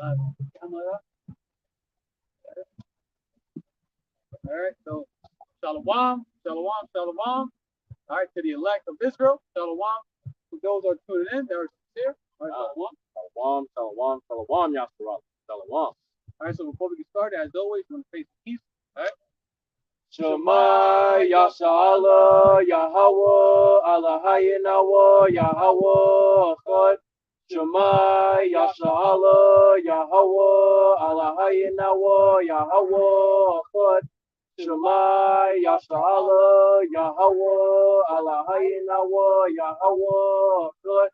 Camera. All right, so shalom, shalom, shalom. All right, to the elect of Israel, shalom. To those who are tuning in, they are sincere. All right, shalom. Shalom, shalom, shalom, Yahshua. Shalom. All right, so before we get started, as always, we're going to face peace. All right. Shema Yashala Yahawah AHLAHAYANAWA YAHAWAH Echad. Shema Yashala Yahawah AHLAHAYANAWA YAHAWAH Echad. Shema Yashala Yahawah AHLAHAYANAWA YAHAWAH Echad.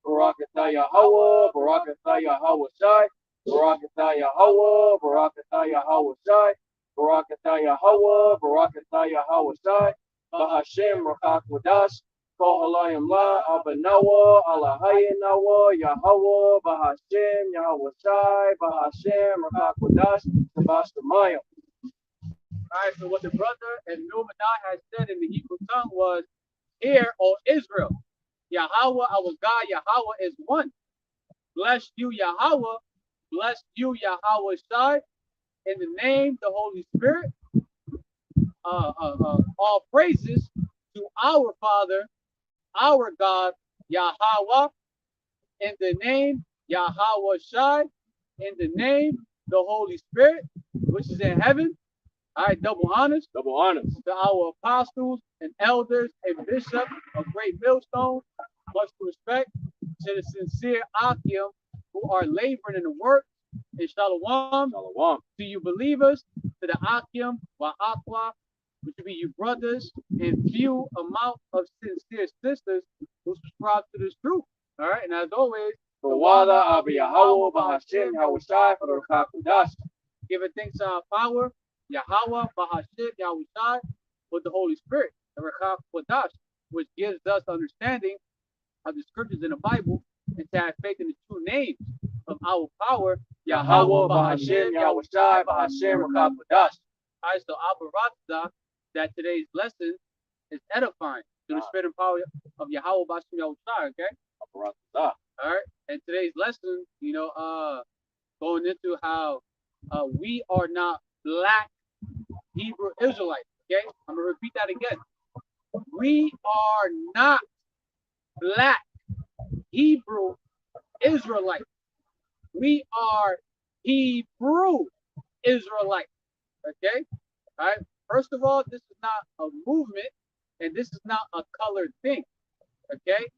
Barakatah Yahawah, Barakatah Yahawashi, Barakatah Yahawah, Barakatah Yahawashi, Barakatah Yahawah, Barakatah Yahawashi, Bahashem Rakak Wadash, HALALYAMLA, ABADDON, AHLAHAYANAWA, YAHAWAH BAHASHAM YAHAWASHI, Bahashem Rakak Wadash, Tabashtamayim. All right, so what the brother and Numanai had said in the Hebrew tongue was, "Hear, O Israel, Yahawah, our God, Yahawah is one. Bless you, Yahawah. Bless you, Yahawashi. In the name, the Holy Spirit. All praises to our Father, our God, Yahawah. In the name, Yahawashi. In the name, the Holy Spirit, which is in heaven." All right, double honors. Double honors. To our apostles and elders and bishops of Great Millstone, much respect. To the sincere Akim who are laboring in the work, and shalom. Shalom. To you believers, to the Akim, Wa'akwa, which will be you brothers, and few amount of sincere sisters who subscribe to this truth. All right, and as always, THAWADAH YAHAWAH BAHASHAM YAHAWASHI for the QADASH. Giving thanks to our power, YAHAWAH BAHASHAM YAHAWASHI, with the Holy Spirit, the QADASH, which gives us understanding of the scriptures in the Bible and to have faith in the true names of our power, YAHAWAH BAHASHAM YAHAWASHI, Bahashem Rakak Wadash. All right, so ABADDON, that today's lesson is edifying to the spirit and power of YAHAWAH BAHASHAM YAHAWASHI, okay? ABADDON. All right, and today's lesson, going into how we are not black Hebrew Israelites, okay? I'm going to repeat that again. We are not black Hebrew Israelites. We are Hebrew Israelites, okay? All right, first of all, this is not a movement, and this is not a colored thing, okay?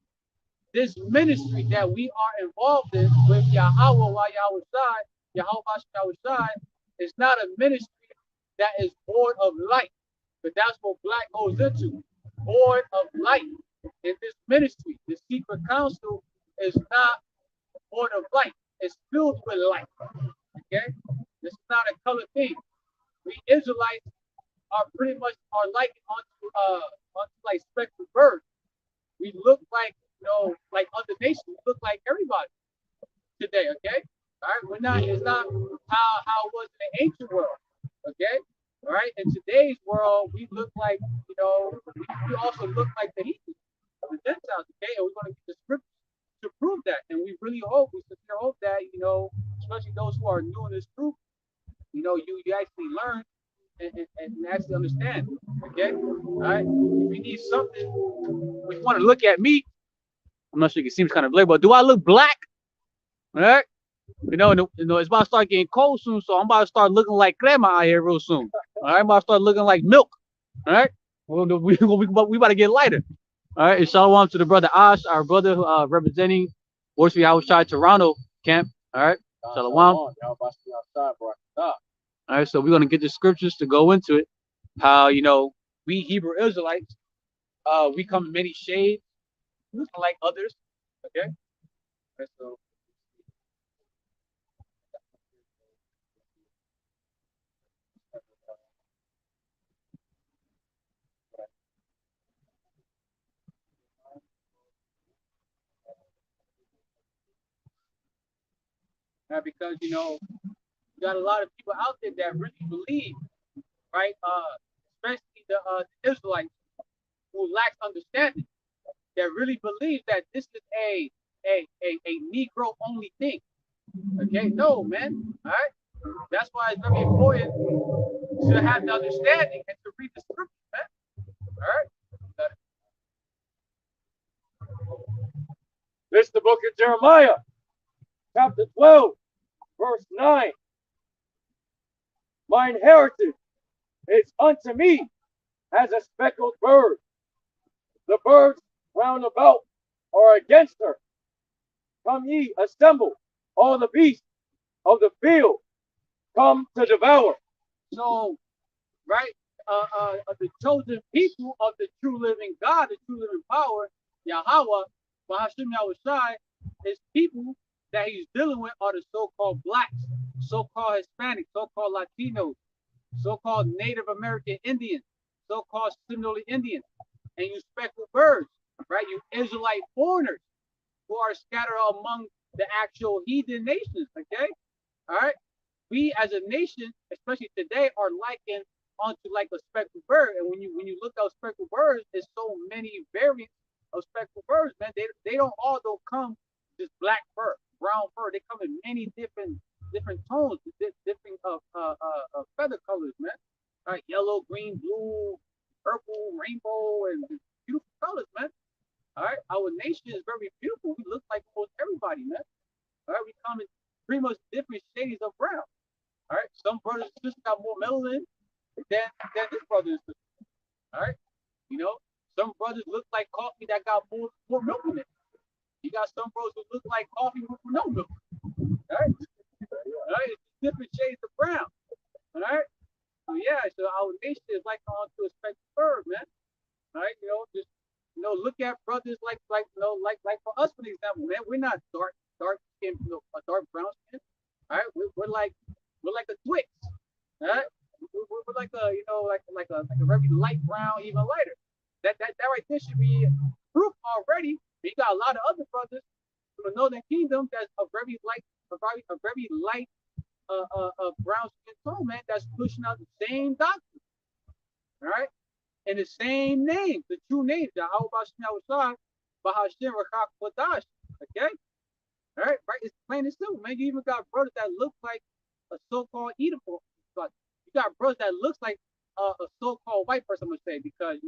This ministry that we are involved in with YAHAWAH YAHAWASHI, YAHAWAH BAHASHAM YAHAWASHI, is not a ministry that is void of light, but that's what black goes into, void of light. In this ministry, the secret council is not void of light, it's filled with light, okay? This is not a color thing. We Israelites are pretty much likened onto like spectral birds. We look like, like other nations. We look like everybody today, okay? All right, we're not. It's not how it was in the ancient world, okay? All right, in today's world, we look like, we also look like the heathens, the Gentiles, okay? And we're going to get the scriptures to prove that, and we really hope, we sincerely hope that, especially those who are new in this truth, you actually learn and actually understand, okay? All right, we need something. If you want to look at me, I'm not sure it seems kind of blurry, but do I look black? All right, it's about to start getting cold soon, so I'm about to start looking like crema out here real soon. All right, I'm about to start looking like milk. All right, we about to get lighter. All right, and shalom to the brother Ash, our brother representing W4Y outside Toronto camp. All right, shalom. All right, so we're gonna get the scriptures to go into it. How we Hebrew Israelites, we come in many shades, like others. Okay, so. Because you got a lot of people out there that really believe, right? Especially the Israelites who lack understanding, that really believe that this is a Negro only thing. Okay, no, man. All right. That's why it's very important to have the understanding and to read the scripture, man. All right. This is the book of Jeremiah, chapter 12, verse 9. My inheritance is unto me as a speckled bird. The birds round about are against her. Come ye, assemble, all the beasts of the field, come to devour. So, right, the chosen people of the true living God, the true living power, Yahawah BAHASHAM YAHAWASHI, his people that he's dealing with are the so-called blacks, so-called Hispanics, so-called Latinos, so-called Native American Indians, so-called Seminole Indians, and you speckled birds, right? You Israelite foreigners who are scattered among the actual heathen nations, okay? All right? We as a nation, especially today, are likened onto like a speckled bird. And when you look at speckled birds, there's so many variants of speckled birds, man. They don't come just black fur, brown fur. They come in many different tones, different feather colors, man. All right, yellow, green, blue, purple, rainbow, and beautiful colors, man. All right, our nation is very beautiful. We look like almost everybody, man. All right, we come in pretty much different shades of brown. All right, some brothers and sisters got more melanin than this brother and sister. All right, you know, some brothers look like coffee that got more milk in it. You got some brothers who look like coffee with no milk. All right, it's different shades of brown. All right, so yeah, so our nation is like on to a spectrum bird, man. All right, just look at brothers like for us, for example, man, we're not dark skin, dark brown skin. All right, we're like a Twix. All right, we're like a like a very light brown, even lighter. That right there should be proof already. We got a lot of other brothers from the Northern Kingdom that's a very light brown skin tone, man. That's pushing out the same doctrine. All right, and the same name, the true name, YAHAWAH BAHASHAM BAHASHAM QADASH. Okay? All right, right? It's plain and simple, man. You even got brothers that look like a so-called Edomite. You got brothers that looks like a so-called white person, I'm gonna say, because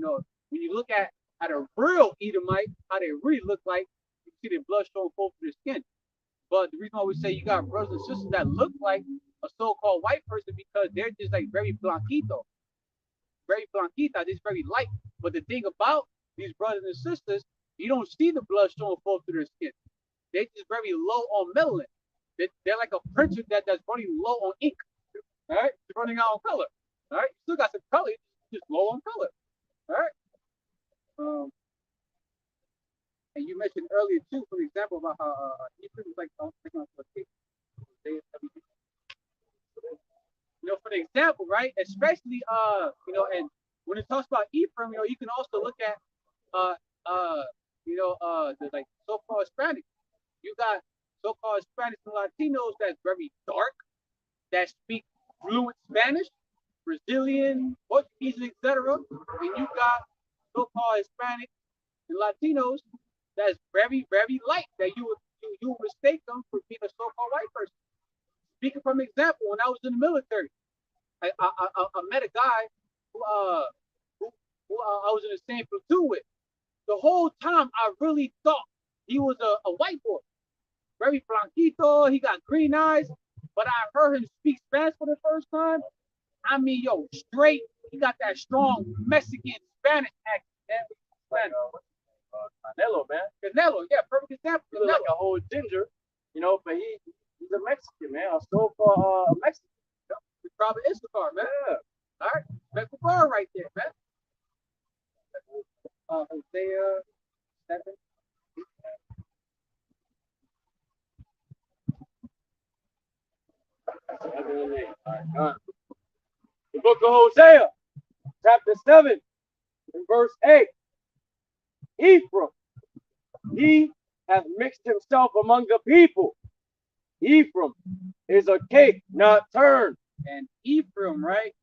when you look at a real Edomite, how they really look like, you see their blood showing forth through their skin. But the reason why we say you got brothers and sisters that look like a so-called white person because they're just like very blanquito, this very light. But the thing about these brothers and sisters, you don't see the blood showing forth through their skin. They're just very low on melanin. They're like a printer that's running low on ink. All right, it's running out on color. All right, you still got some color, just low on color. All right. And you mentioned earlier too, for example, about how Ephraim was like taking off the cake. For the example, right? Especially and when it talks about Ephraim, you can also look at the like so-called Hispanics. You got so-called Hispanics and Latinos that's very dark, that speak fluent Spanish, Brazilian, Portuguese, etc. And you got so-called Hispanics and Latinos that's very, very light, that you would mistake them for being a so-called white person. Speaking from example, when I was in the military, I met a guy who I was in the same platoon with. The whole time I really thought he was a white boy, very blanquito. He got green eyes, but I heard him speak Spanish for the first time. I mean, straight. He got that strong Mexican Spanish accent. Canelo, man. Canelo, yeah, perfect example. He like a whole ginger, but he's a Mexican, man. A so-called Mexican. He's probably Instacart, man. Yeah. All right, that's the bar right there, man. Hosea 7. The book of Hosea, chapter 7, and verse 8. Ephraim, he hath mixed himself among the people. Ephraim is a cake not turned. And Ephraim, right?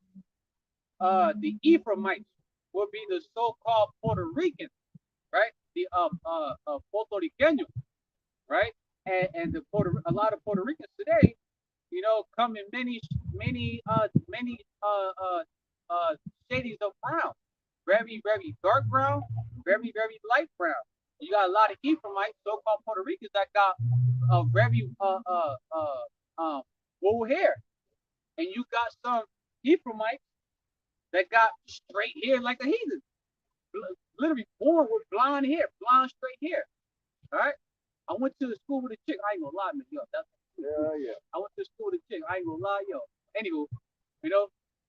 The Ephraimites will be the so-called Puerto Ricans, right? The Puerto Ricanos, right? and a lot of Puerto Ricans today, come in many shades of brown, very dark brown, very light brown. You got a lot of Ephraimites, so-called Puerto Ricans, that got very wool hair, and you got some Ephraimites that got straight hair like a heathen, literally born with blonde straight hair. All right. I went to the school with a chick. I ain't gonna lie, man. Yo, yeah. I went to school with a chick. I ain't gonna lie, yo. Anywho,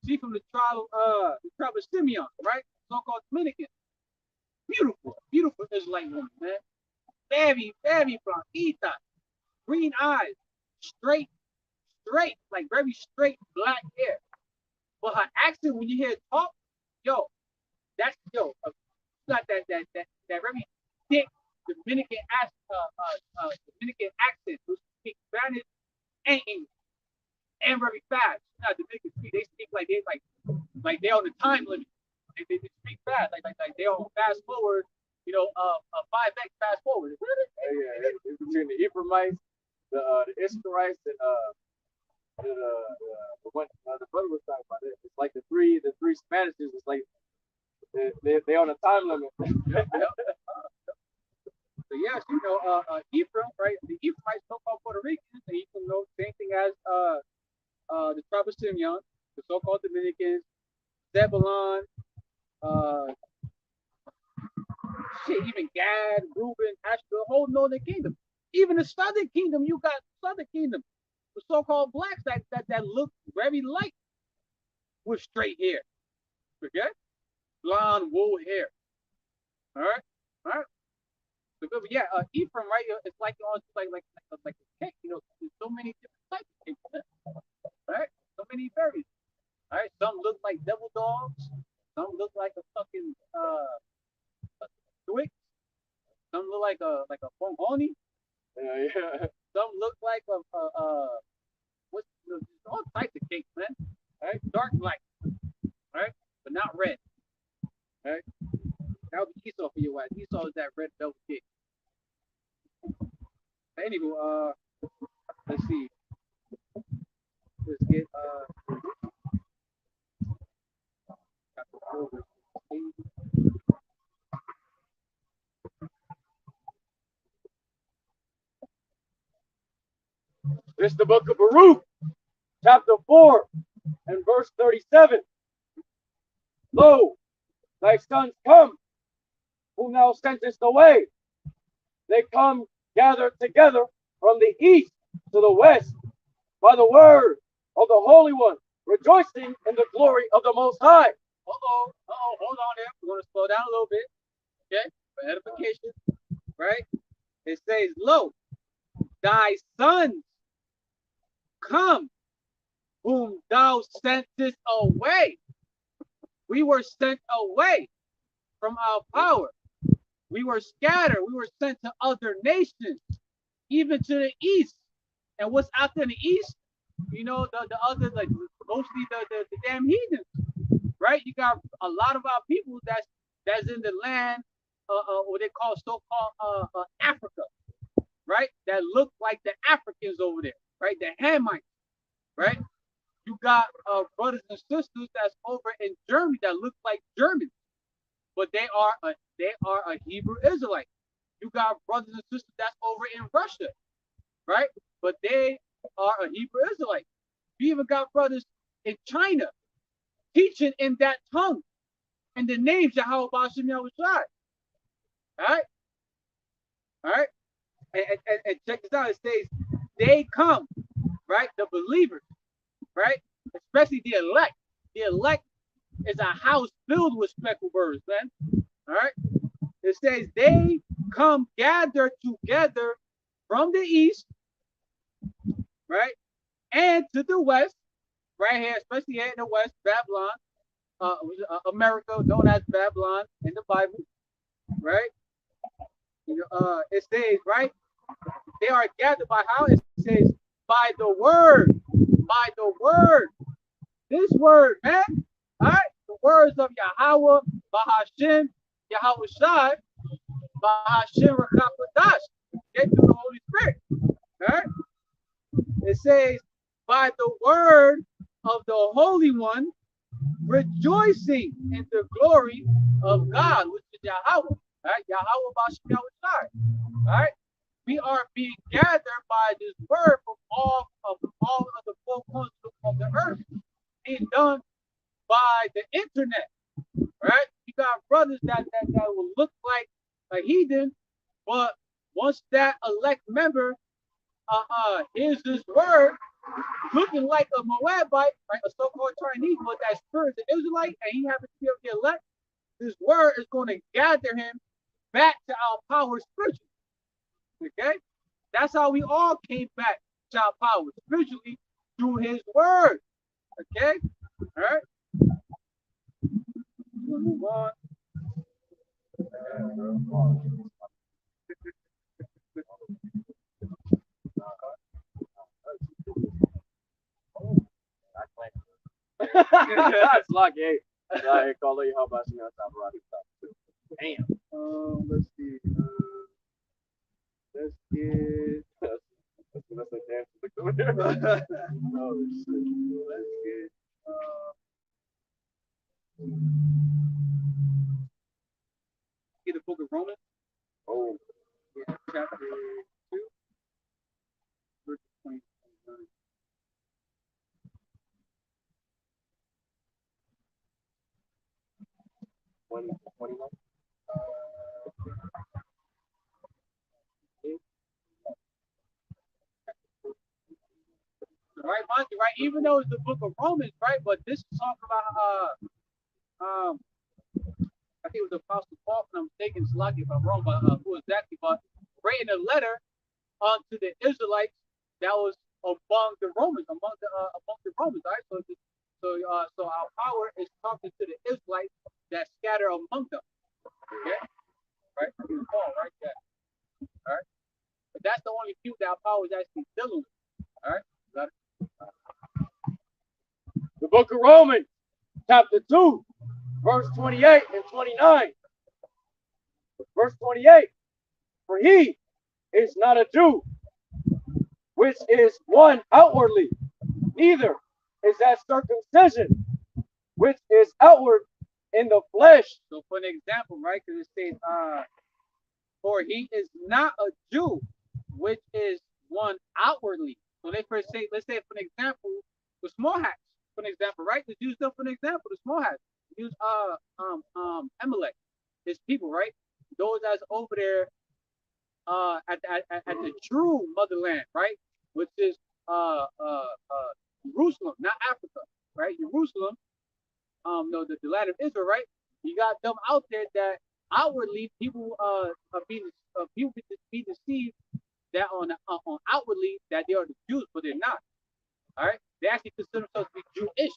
she from the tribe of Simeon, right? So-called Dominican. Beautiful Israelite woman, man. Very brown, green eyes, straight, like very straight black hair. But her accent, when you hear her talk, yo, got that very thick Dominican accent, who speak Spanish and English, and very fast. Dominican speak, they speak like they're on the time limit. They speak fast, like they're on fast forward. 5x fast forward. Yeah, it's between the Ephraimites, the Israelites, and the brother was talking about it. It's like the three Spanishes. It's like they on a time limit. So yes, Ephraim, right? The Ephraimites, so-called Puerto Ricans, and you can know same thing as the tribe of Simeon, the so-called Dominicans, Zebulon, even Gad, Reuben, Asher, the whole northern kingdom. Even the southern kingdom, you got southern kingdom, the so-called blacks that look very light with straight hair. Okay? Blonde wool hair. All right. So, yeah, Ephraim, right? It's like like a cake. There's so many different types of cakes. Right? So many berries. All right. Some look like devil dogs. Some look like a fucking a Twix. Some look like a bonboni. Yeah. Some look like what's all types of cakes, man. All right, dark light. All right, but not red. All right, that would be Esau for your wife. Esau is that red velvet cake. Anywho, let's see. Let's get chapter 4, verse 8. This is the book of Baruch, chapter 4, and verse 37. Lo, thy sons come, whom thou sentest away. They come gathered together from the east to the west by the word of the Holy One, rejoicing in the glory of the Most High. Hold on there. We're going to slow down a little bit, okay, for edification, right? It says, lo, thy sons come, whom thou sentest away. We were sent away from our power. We were scattered. We were sent to other nations, even to the east. And what's out there in the east? The other, like mostly the damn heathens, right? You got a lot of our people that's in the land, what they call so-called Africa, right? That look like the Africans over there, right? The Hamites, right? You got brothers and sisters that's over in Germany that look like Germans, but they are a Hebrew Israelite. You got brothers and sisters that's over in Russia, right? But they are a Hebrew Israelite. You even got brothers in China teaching in that tongue, and the names YAHAWAH BAHASHAM YAHAWASHI. All right. And check this out. It says they come, right? The believers, right? Especially the elect. The elect is a house filled with speckled birds, man. All right. It says they come gather together from the east, right, and to the west, right here, especially here in the west, Babylon, America, known as Babylon in the Bible, right? It says, right, they are gathered by how? It says by the word, this word, man. All right, the words of YAHAWAH BAHASHAM YAHAWASHI BAHASHAM YAHAWAH RATAZA BAHASHAM, okay, through the Holy Spirit. All right? It says, by the word of the Holy One, rejoicing in the glory of God, which is Yahawah. Right? YAHAWAH BAHASHAM YAHAWASHI. Right? We are being gathered by this word from all of the four corners of the earth, being done by the internet. Right? You got brothers that will look like a heathen, but once that elect member hears this word, looking like a Moabite, right, a so-called Chinese, but that spirit is an Israelite, and he happens to be able to get elect, this word is going to gather him back to our power spiritually. Okay? That's how we all came back to our power spiritually through his word. Okay? All right? We'll move on. That's lucky. I call you how about you damn. Let's see. Let's get. Let's dance with the corner. Oh shit. Let's get. Get the book of Romans. Oh. Yeah, chapter 2, verse 29. 21. Right, mind you, right? Even though it's the book of Romans, right? But this is talking about I think it was Apostle Paul, if I'm mistaken, Salaki if I'm wrong, but who exactly? But writing a letter to the Israelites that was among the Romans, among the Romans, right? So our power is talking to the Israelites that scatter among them. Okay, right? It was Paul, right? Yeah. All right. But that's the only few that our power is actually dealing with. All right. Got it. The book of Romans, chapter 2, verse 28 and 29. Verse 28. For he is not a Jew, which is one outwardly, neither is that circumcision, which is outward in the flesh. So for an example, right? Because it says, for he is not a Jew, which is one outwardly. So they first say, let's say for an example, the small hats. For an example, right? Let's use them for an example, the small hats. Use Amalek, his people, right? Those that's over there at the true motherland, right? Which is Jerusalem, not Africa, right? Jerusalem, no, the land of Israel, right? You got them out there that outwardly people are being be deceived that on outwardly that they are the Jews, but they're not. All right, they actually consider themselves to be Jewish.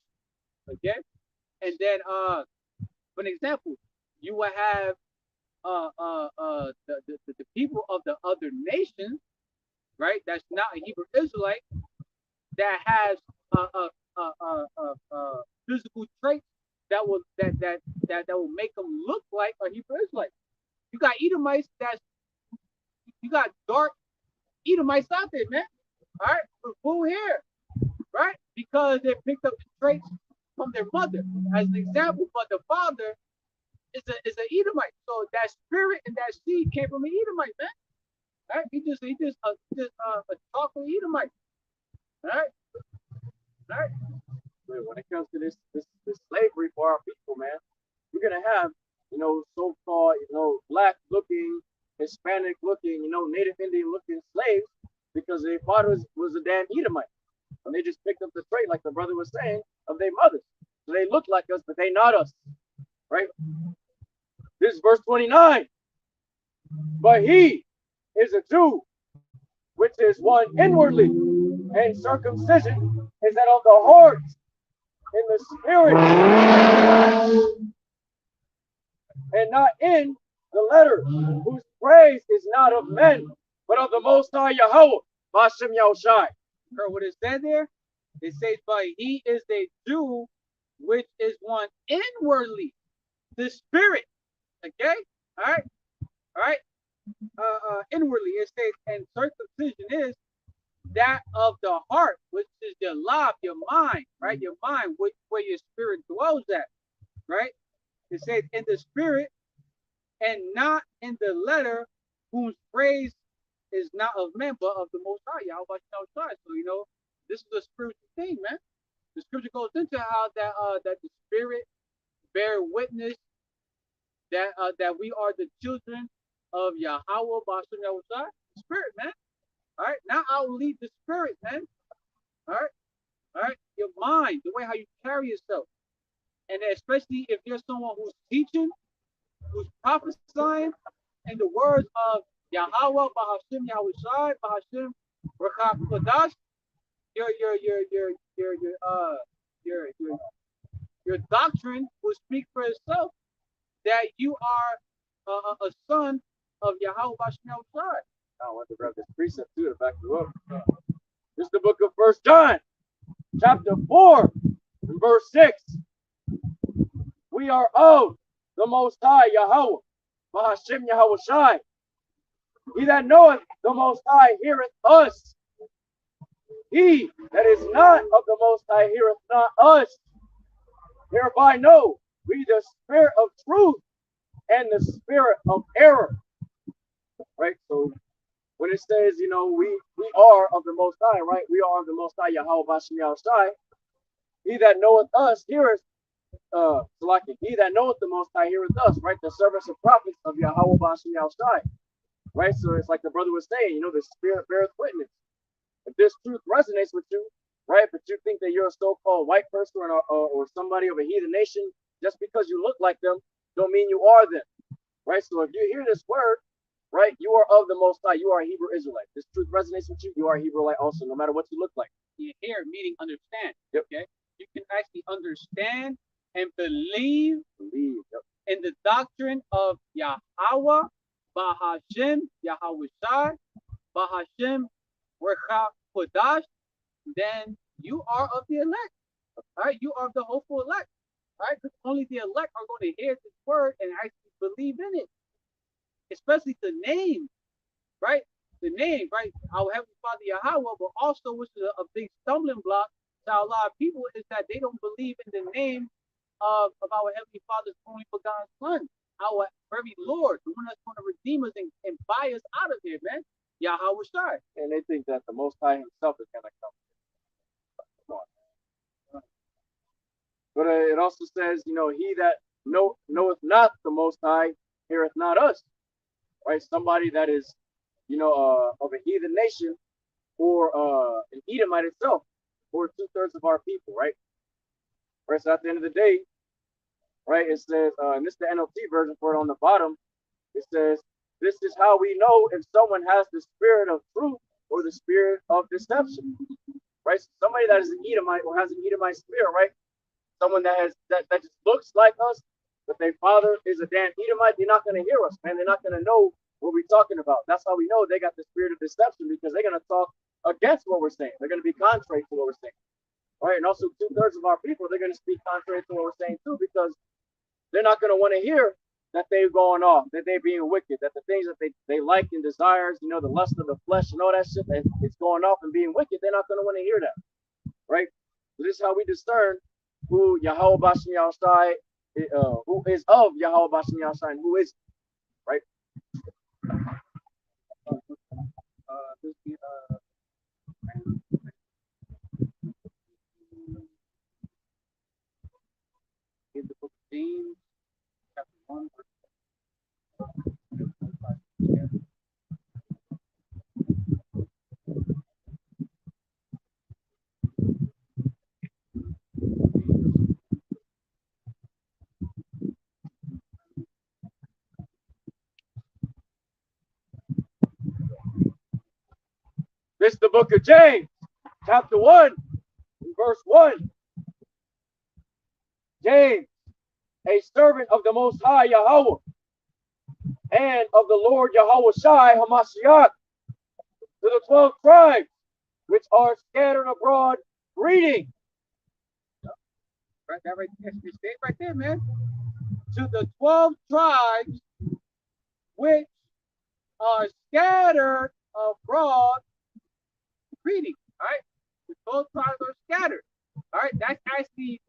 Okay, and then for an example, you will have the people of the other nations, right? That's not a Hebrew Israelite that has physical traits that will make them look like a Hebrew Israelite. You got Edomites you got dark Edomites out there, man. All right, with full hair, right? Because they picked up the traits from their mother as an example, but the father is an Edomite. So that spirit and that seed came from an Edomite, man. All right, he just a chocolate Edomite. All right, all right. When it comes to this slavery for our people, man, we're gonna have, so-called, black looking, Hispanic looking, Native Indian looking slaves because their father was a damn Edomite. And they just picked up the trait, like the brother was saying, of their mothers. So they look like us, but they not us. Right? This is verse 29. But he is a Jew, which is one inwardly, and circumcision is that of the heart, in the spirit, and not in the letter, whose praise is not of men, but of the Most High Yahawah BAHASHAM YAHAWASHI. Heard what it said there? It says, but he is a Jew, which is one inwardly, the spirit. Okay? All right? All right? Inwardly, it says, and circumcision is that of the heart, which is your love, your mind, right? Your mind, where your spirit dwells at, right? It says in the spirit and not in the letter, whose praise is not of men, but of the Most High, Yahweh outside. So, this is a spiritual thing, man. The scripture goes into how that the spirit bear witness that we are the children of Yahawah Bahashaam Yahawashi, the spirit, man. All right, now I'll lead the spirit, man. All right, your mind, the way how you carry yourself, and especially if you're someone who's teaching, who's prophesying, in the words of Yahawah Bahashaam Yahawashi, Bahashaam QADASH, your your doctrine will speak for itself that you are a son of Yahawah Bahashaam Yahawashi. I want to grab this precept too to back you up. This is the book of 1 John, chapter 4, and verse 6. We are of the Most High Yahawah Bahashaam Yahawashi. He that knoweth the Most High heareth us. He that is not of the Most High heareth not us. Hereby know we the spirit of truth and the spirit of error. Right? So when it says, we are of the Most High, right? We are of the Most High Yahawah Bahashaam Yahawashi. He that knoweth us heareth, he that knoweth the Most High heareth us, right? The servants and prophets of Yahawah Bahashaam Yahawashi. Right? So it's like the brother was saying, the spirit beareth witness. If this truth resonates with you, right, but you think that you're a so-called white person or somebody of a heathen nation, just because you look like them, don't mean you are them, right? So if you hear this word, right, you are of the Most High, you are a Hebrew Israelite. This truth resonates with you, you are a Hebrew-Israelite also, no matter what you look like. You hear, meaning understand. Yep. Okay, you can actually understand and believe Yep. in the doctrine of Yahawah Bahashaam Yahawashi, Bahashaam QADASH, then you are of the elect. All right, you are of the hopeful elect. All right, because only the elect are going to hear this word and actually believe in it. Especially the name, right? The name, right? Our Heavenly Father Yahawah, but also, which is a big stumbling block to a lot of people, is that they don't believe in the name of our Heavenly Father's only begotten Son, our very Lord, the one that's going to redeem us and buy us out of here, man. Yahawashi. And they think that the Most High himself is going to come. But it also says, he that knoweth not the Most High heareth not us. Right? Somebody that is, of a heathen nation, or an Edomite itself, or 2/3 of our people, right? Right. So at the end of the day, right, it says, and this is the NLT version for it on the bottom. It says, this is how we know if someone has the spirit of truth or the spirit of deception. Right? So somebody that is an Edomite or has an Edomite spirit, right? Someone that has that just looks like us, but their father is a damn Edomite, they're not going to hear us, man. They're not going to know what we're talking about. That's how we know they got the spirit of deception, because they're going to talk against what we're saying. They're going to be contrary to what we're saying. Right? And also 2/3 of our people, they're going to speak contrary to what we're saying too, because they're not going to want to hear that they're going off, that they're being wicked, that the things that they like and desires, the lust of the flesh and all that shit, that it's going off and being wicked, they're not going to want to hear that. Right? So this is how we discern who Yahawah Bahashaam Yahawashi, who is of Yahawah Bahashaam Yahawashi, and who is, right? In the book of James, chapter 1, verse 1. This is the book of James, chapter 1, verse 1. James, a servant of the Most High Yahawah and of the Lord YAHAWASHI HaMashiach, to the 12 tribes which are scattered abroad, greeting. Right, that right there, stay right there, man. To the 12 tribes which are scattered abroad, reading. All right, the 12 tribes are scattered. All right, that's actually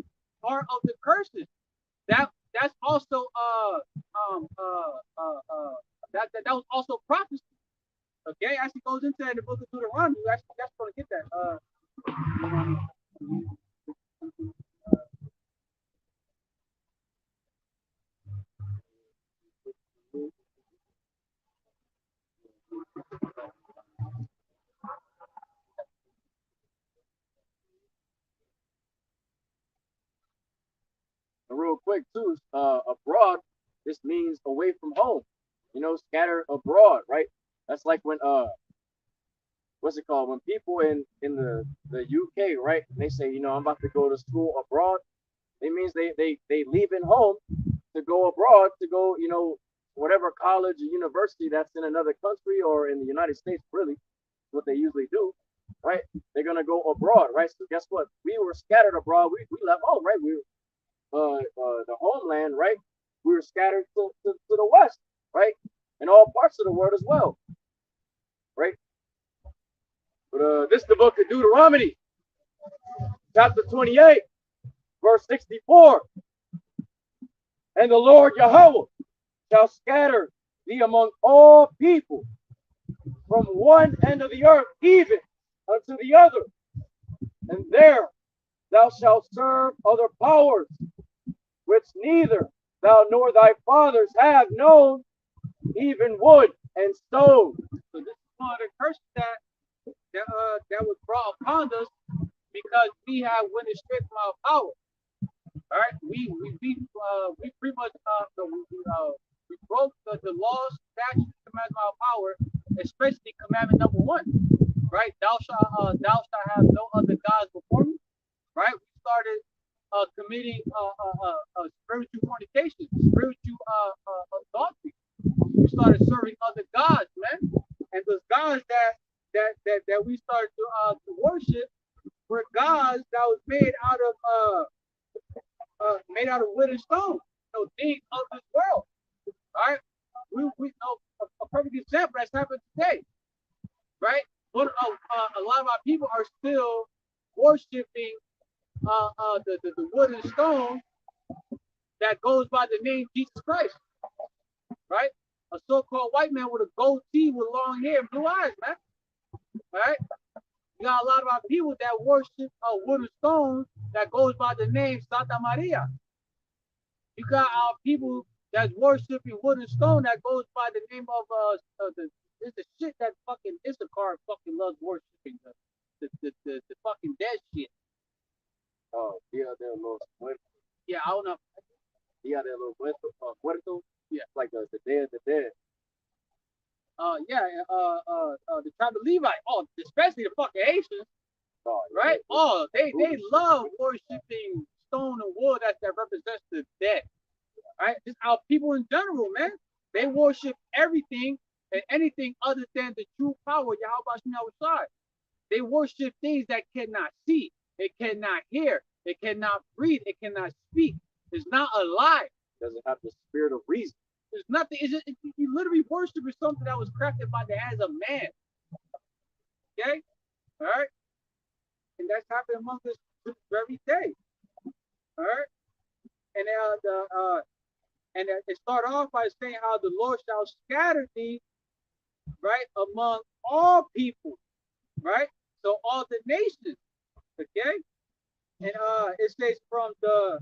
part of the curses. That's also that was also prophecy. Okay, actually goes into that in the book of Deuteronomy. Actually, that's going to get that. And real quick too, abroad, this means away from home. You know, scatter abroad, right? That's like when what's it called? When people in the UK, right? They say, you know, I'm about to go to school abroad. It means they leaving home to go abroad to go, you know, whatever college or university that's in another country or in the United States, really, what they usually do, right? They're gonna go abroad, right? So guess what? We were scattered abroad. We left home, right? We the homeland, right? We were scattered to the west, right? In all parts of the world as well, right? But this is the book of Deuteronomy, chapter 28, verse 64. And the Lord Yahawah shall scatter thee among all people from one end of the earth even unto the other. And there thou shalt serve other powers, which neither thou nor thy fathers have known, even wood and stone. So this is one of the curses that was brought upon us because we have went astray from our power. All right, we pretty much we broke the laws, statutes, commandments of our power, especially commandment number 1. Right, thou shalt have no other gods before me. Right, we started committing spiritual fornication, spiritual adultery. We started serving other gods, man, and those gods that we started to worship were gods that was made out of wood and stone, things of this world. All right, we know a perfect example that's happened today, right? But a lot of our people are still worshiping the wood and stone that goes by the name Jesus Christ, right? A so-called white man with a goatee with long hair and blue eyes, man. All right, you got a lot of our people that worship wood and stone that goes by the name Santa Maria. You got our people that's worshiping wood and stone that goes by the name of it's the shit that fucking Issachar fucking loves worshiping, the fucking dead shit. Oh, Dia de los Muertos. Yeah, I don't know. Dia de los Muertos. Yeah, like the Day of the Dead. The tribe of Levi. Oh, especially the fucking Haitians. Oh, right? Oh, they love worshiping stone and wood that represents the dead. Right? Just our people in general, man. They worship everything and anything other than the true power, YAHAWASHI WAHAWASHI. They worship things that cannot see, it cannot hear, it cannot breathe, it cannot speak. It's not alive. It doesn't have the spirit of reason. There's nothing. You literally worshiping something that was crafted by the hands of man. Okay? All right? And that's happening among us this very day. All right? And it started off by saying how the Lord shall scatter thee, right, among all people, right? So all the nations, okay? And it says from the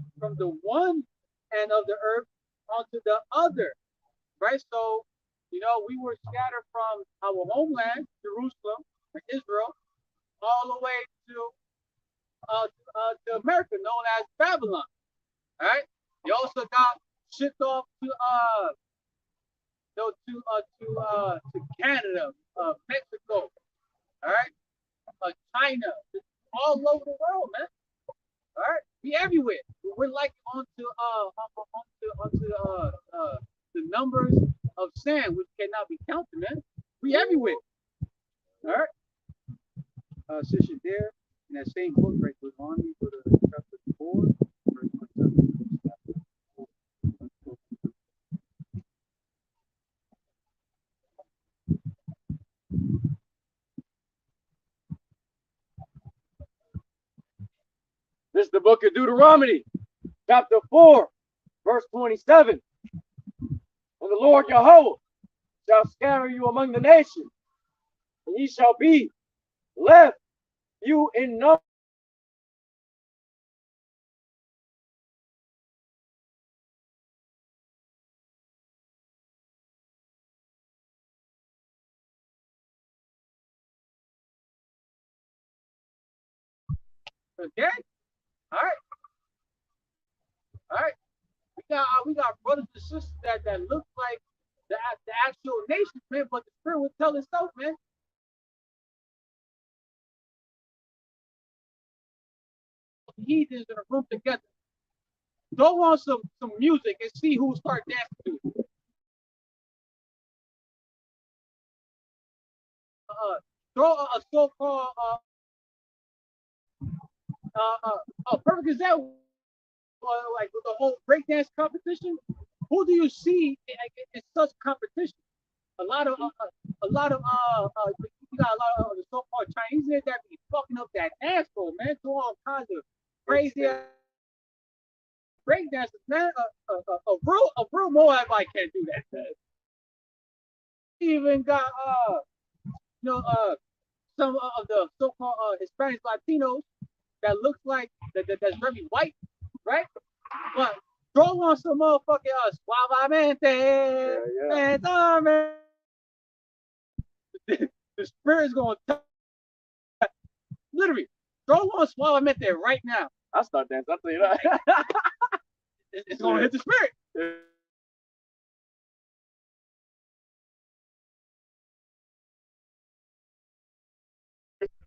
one end of the earth onto the other, right? So, we were scattered from our homeland, Jerusalem, Israel, all the way to America, known as Babylon. All right. They also got shipped off to Canada, Mexico. All right. China, all over the world, man. All right. We everywhere. We're like onto the numbers of sand, which cannot be counted, man. We everywhere. All right. Sister there in that same book, right? With on me for the chapter 4, verse 27. the book of Deuteronomy, chapter 4, verse 27. And the Lord Yahawah shall scatter you among the nations, and ye shall be left few in number. Okay? All right. All right. We got brothers and sisters that look like the actual nation, man, but the spirit will tell itself, man. Heathens in a room together. Throw on some music and see who start dancing to it. Throw a so-called perfect example, like with the whole breakdance competition. Who do you see in such competition? A lot of you got a lot of the so-called Chinese there that be fucking up that asshole, man. Do all kinds of crazy breakdances, man. A real Moabite can't do that, man. Even got you know some of the so-called Hispanics, Latinos that looks like that's very white, right? But throw on some motherfucking suavemente, man. The spirit's gonna literally throw on suavemente right now. I'll start dancing, I'll tell you that. It's gonna hit the spirit.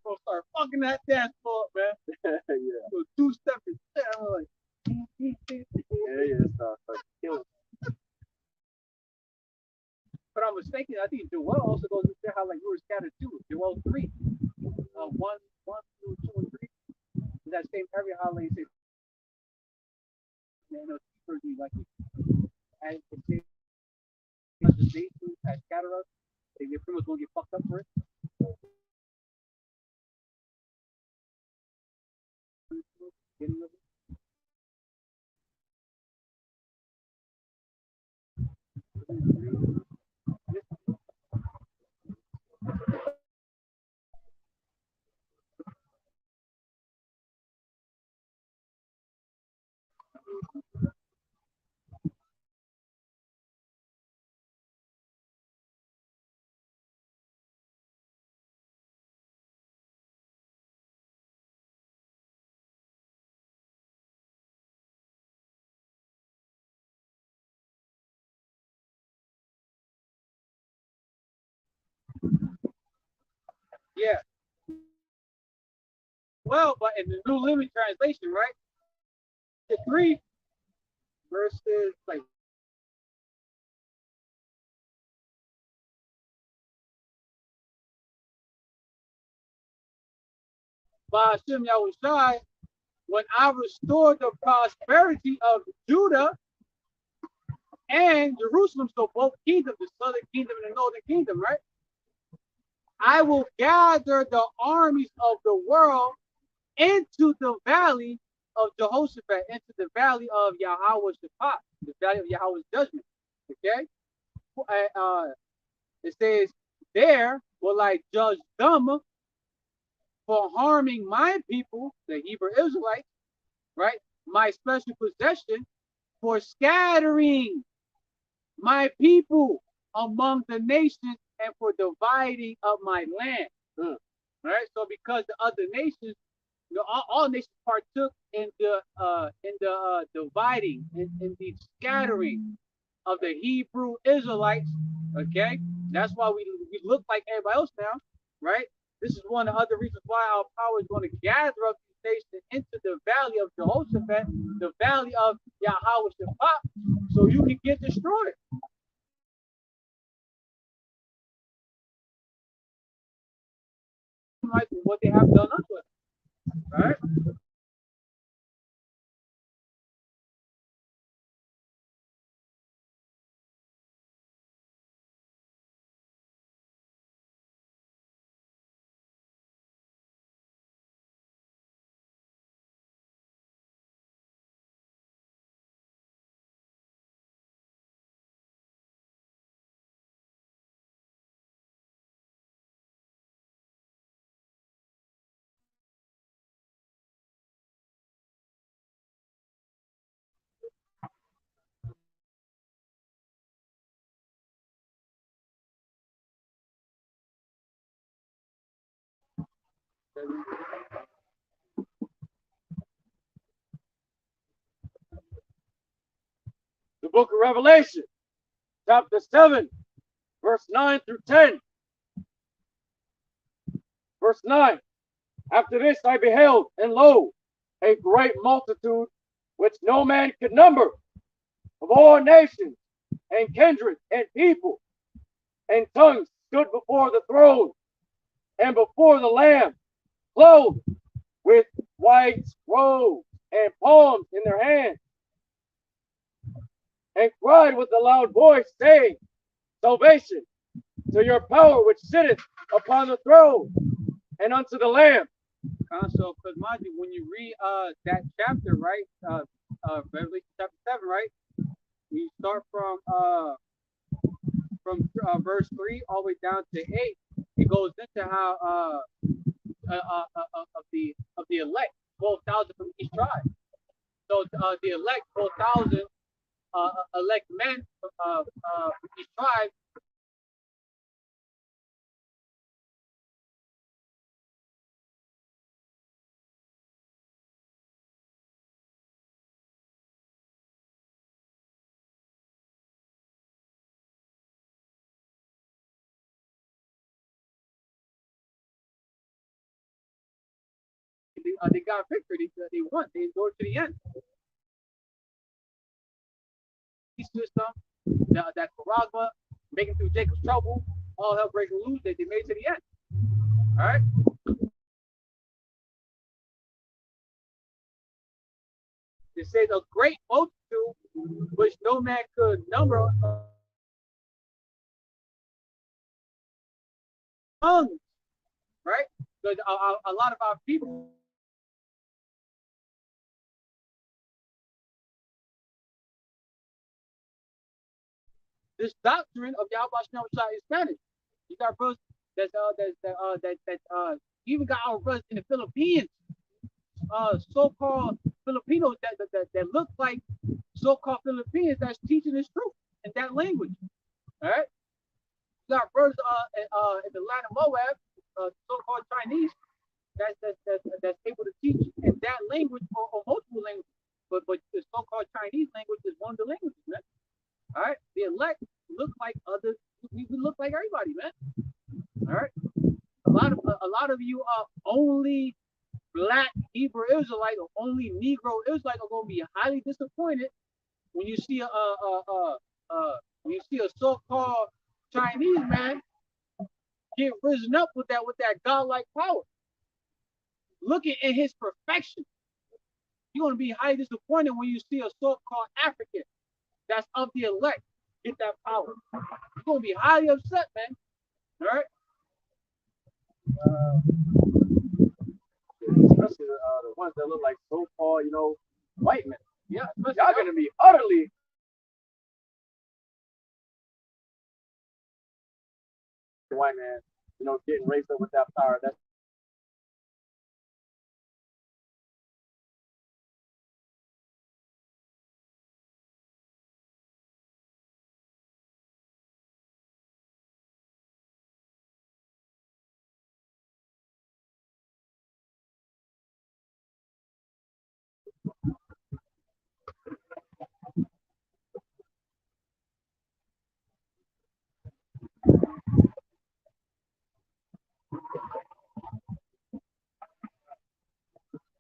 Gonna start fucking that dance floor up, man. Yeah. So two-step and shit. I'm like, Start killing. but I'm mistaken. I think Joel also goes into how like you were scattered too. Joel 3, 1, 2, 2, and 3. In that same area, how they say, man, those people like as they as scatter us, they pretty much gonna get fucked up for it. Yeah. Well, but in the New Living Translation, right? The 3 verses like Bahashem Yahawashi, when I restored the prosperity of Judah and Jerusalem, so both kingdoms, the southern kingdom and the northern kingdom, right? I will gather the armies of the world into the valley of Jehoshaphat, into the valley of Yahawah Shaphat, the valley of Yahweh's judgment. Okay? It says, there will I judge them for harming my people, the Hebrew Israelites, right? My special possession, for scattering my people among the nations and for dividing up my land. Right? So because the other nations, you know, all nations partook in the dividing, in the scattering of the Hebrew Israelites. Okay, that's why we look like everybody else now, right? This is one of the other reasons why our power is going to gather up these nations into the valley of Jehoshaphat, the valley of Yahawah Shaphat, so you can get destroyed. Like what they have done unto us, right? The book of Revelation, chapter 7, verse 9 through 10. Verse 9. After this I beheld, and lo, a great multitude, which no man could number, of all nations, and kindred, and people, and tongues, stood before the throne, and before the Lamb, clothed with white robes, and palms in their hands, and cried with a loud voice, saying, Salvation to your power which sitteth upon the throne, and unto the Lamb. So, because mind you, when you read that chapter, right, Revelation chapter 7, right, you start from verse 3 all the way down to 8. It goes into how of the elect, 12,000 from each tribe. So the elect, 12,000 elect men from each tribe. They got victory. They won. They endured to the end. System, that Paragma, making through Jacob's trouble, all hell breaking loose. They made it to the end. All right. It says a great multitude, which no man could number, tongues, right? Because a lot of our people, this doctrine of YAHAWASHI WAHAWASHI is Spanish. You got brothers that even got our brothers in the Philippines, so-called Filipinos that look like so-called Filipinos that's teaching this truth in that language. All right. You got brothers in the land of Moab, so-called Chinese, that's able to teach in that language or multiple languages. But the so-called Chinese language is one of the languages, man. All right. The elect look like others. We look like everybody, man. All right. A lot of you are only Black Hebrew Israelite or only Negro Israelite are going to be highly disappointed when you see a so-called Chinese man get risen up with that godlike power, looking at his perfection. You're going to be highly disappointed when you see a so-called African that's of the elect get that power. You're going to be highly upset, man. All right. Especially the ones that look like so-called, white men. Yeah, y'all gonna be utterly white man, getting raised up with that power. That's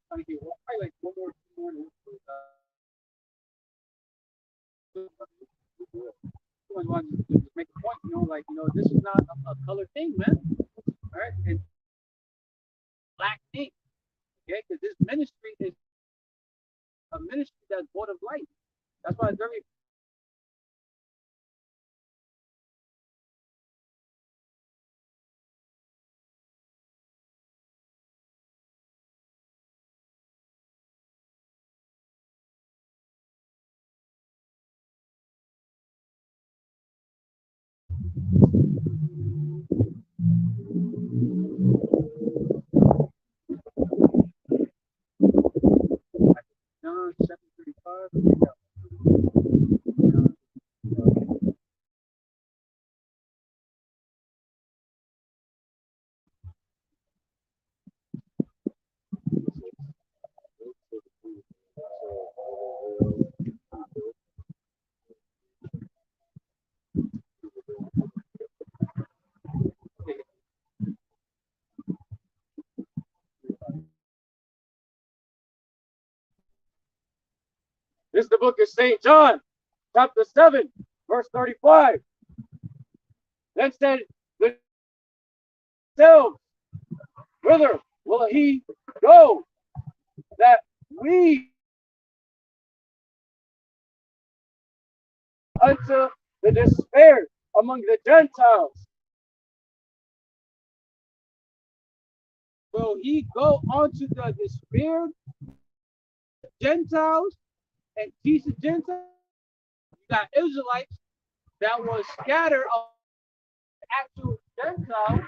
probably like one more, want to just make a point, this is not a color thing, man. All right, and Black thing, okay? Because this ministry is a ministry that's born of light. That's why it's very John 7:35. is the book of St. John, chapter 7, verse 35. Then said the themselves, whither will he go that we unto the despair among the Gentiles? Will he go unto the despaired Gentiles and teach the Gentiles? You got Israelites that was scattered of actual Gentiles.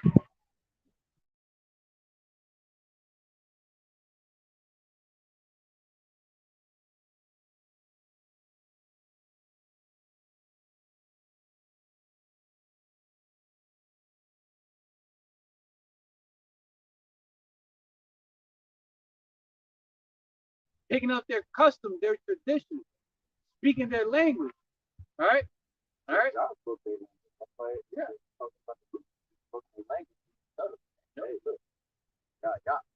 Picking up their custom, their traditions, speaking their language. All right? All right? Yeah. Hey, look.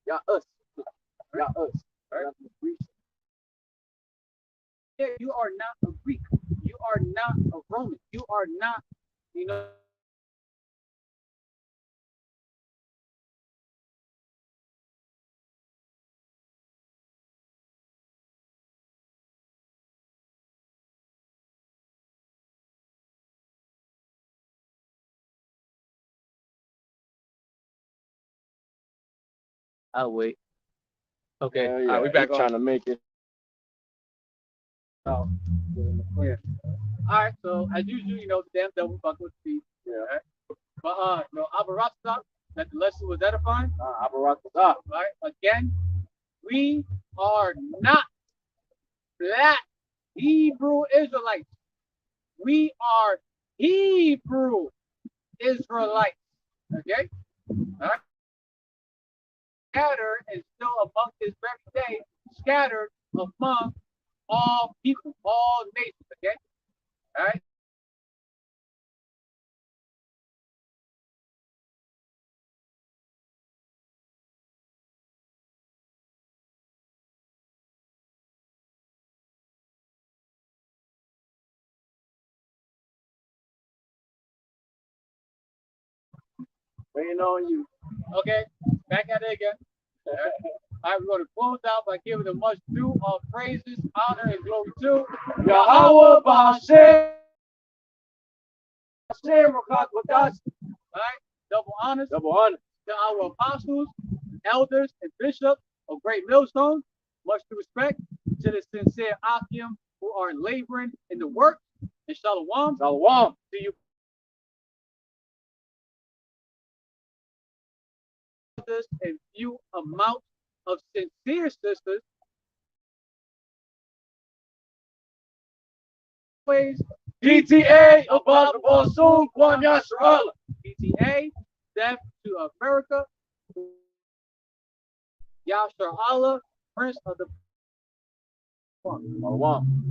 Y'all us. Y'all us. Yeah, you are not a Greek. You are not a Roman. You are not, you know. I'll wait. Okay. Yeah, All right, we back on. trying to make it. Oh, yeah. All right, so as usual, you know, the damn devil fuck with the Yeah. All right? But you know, ABADDON, that the lesson was edifying. ABADDON. Right? Again, we are not black Hebrew Israelites. We are Hebrew Israelites. Okay? All right? Scattered and still among this very day, scattered among all people, all nations. Okay? All right? Waiting on you. Okay? Back at it again. All right? All right, we're going to close out by giving the much due all praises, honor, and glory to YAHAWAH BAHASHAM QADASH. All right, double honors Double honor. to our apostles, elders, and bishops of Great Millstone. Much respect to the sincere Akim who are laboring in the work. And shalom Shalom. to you, brothers, and few amount of sincere sisters. Always PTA above the ball soon. YAHAWAH. PTA, death to America. YAHAWAH, Prince of the Shalom.